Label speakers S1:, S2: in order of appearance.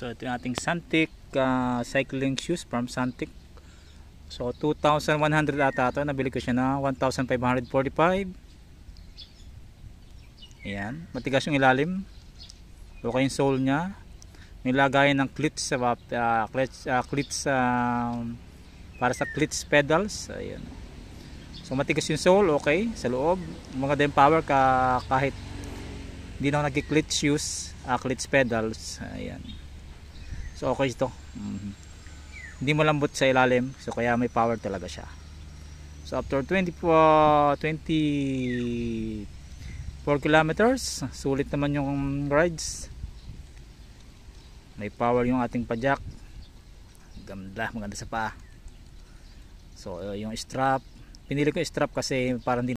S1: So ito yung ating Santic cycling shoes from Santic. So 2,100 ata ito. Nabili ko siya na 1,545. Ayan, matigas yung ilalim. Okay yung sole niya. Nilagayan ng cleats sa para sa cleats pedals. Ayan. So matigas yung sole, okay sa loob. Mga din power kahit hindi na ako nag-cleats shoes, cleats pedals. Ayan. So okay ito. Hindi malambot sa ilalim, so kaya may power talaga siya. So after 24 kilometers, sulit naman yung rides. May power yung ating padjak. Maganda sa paa. So yung strap, pinili ko yung strap kasi parang hindi